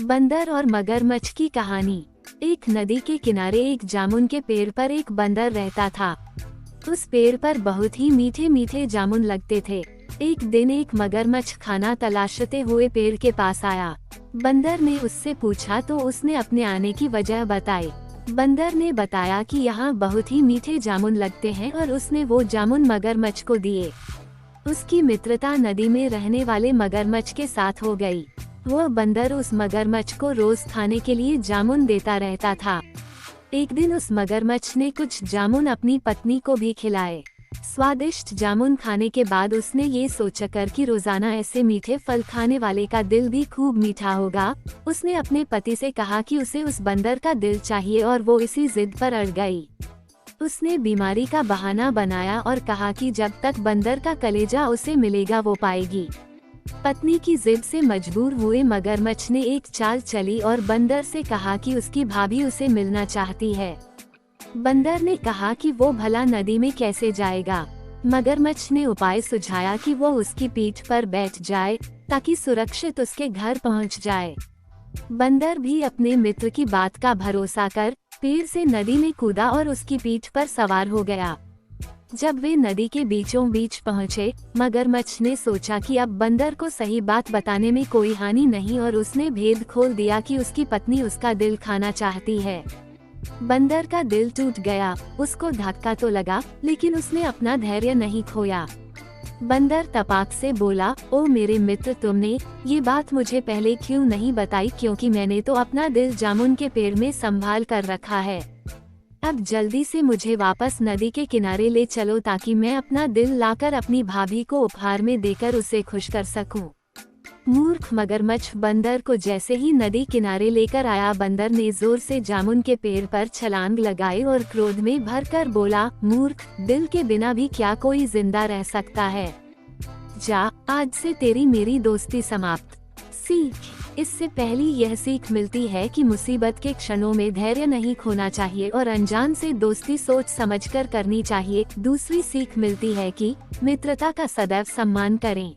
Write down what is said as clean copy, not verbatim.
बंदर और मगरमच्छ की कहानी। एक नदी के किनारे एक जामुन के पेड़ पर एक बंदर रहता था। उस पेड़ पर बहुत ही मीठे मीठे जामुन लगते थे। एक दिन एक मगरमच्छ खाना तलाशते हुए पेड़ के पास आया। बंदर ने उससे पूछा तो उसने अपने आने की वजह बताई। बंदर ने बताया कि यहाँ बहुत ही मीठे जामुन लगते हैं और उसने वो जामुन मगरमच्छ को दिए। उसकी मित्रता नदी में रहने वाले मगरमच्छ के साथ हो गई। वह बंदर उस मगरमच्छ को रोज खाने के लिए जामुन देता रहता था। एक दिन उस मगरमच्छ ने कुछ जामुन अपनी पत्नी को भी खिलाए। स्वादिष्ट जामुन खाने के बाद उसने ये सोचकर कि रोजाना ऐसे मीठे फल खाने वाले का दिल भी खूब मीठा होगा, उसने अपने पति से कहा कि उसे उस बंदर का दिल चाहिए और वो इसी जिद पर अड़ गई। उसने बीमारी का बहाना बनाया और कहा कि जब तक बंदर का कलेजा उसे मिलेगा वो पाएगी। पत्नी की जिद से मजबूर हुए मगरमच्छ ने एक चाल चली और बंदर से कहा कि उसकी भाभी उसे मिलना चाहती है। बंदर ने कहा कि वो भला नदी में कैसे जाएगा। मगरमच्छ ने उपाय सुझाया कि वो उसकी पीठ पर बैठ जाए ताकि सुरक्षित उसके घर पहुंच जाए। बंदर भी अपने मित्र की बात का भरोसा कर पेड़ से नदी में कूदा और उसकी पीठ पर सवार हो गया। जब वे नदी के बीचों बीच पहुंचे, मगरमच्छ ने सोचा कि अब बंदर को सही बात बताने में कोई हानि नहीं और उसने भेद खोल दिया कि उसकी पत्नी उसका दिल खाना चाहती है। बंदर का दिल टूट गया। उसको धक्का तो लगा, लेकिन उसने अपना धैर्य नहीं खोया। बंदर तपाक से बोला, ओ मेरे मित्र, तुमने ये बात मुझे पहले क्यों नहीं बताई, क्योंकि मैंने तो अपना दिल जामुन के पेड़ में संभाल कर रखा है। अब जल्दी से मुझे वापस नदी के किनारे ले चलो ताकि मैं अपना दिल लाकर अपनी भाभी को उपहार में देकर उसे खुश कर सकूं। मूर्ख मगरमच्छ बंदर को जैसे ही नदी किनारे लेकर आया, बंदर ने जोर से जामुन के पेड़ पर छलांग लगाई और क्रोध में भरकर बोला, मूर्ख, दिल के बिना भी क्या कोई जिंदा रह सकता है। जा, आज से तेरी मेरी दोस्ती समाप्त। सीख। इससे पहली यह सीख मिलती है कि मुसीबत के क्षणों में धैर्य नहीं खोना चाहिए और अनजान से दोस्ती सोच समझकर करनी चाहिए। दूसरी सीख मिलती है कि मित्रता का सदैव सम्मान करें।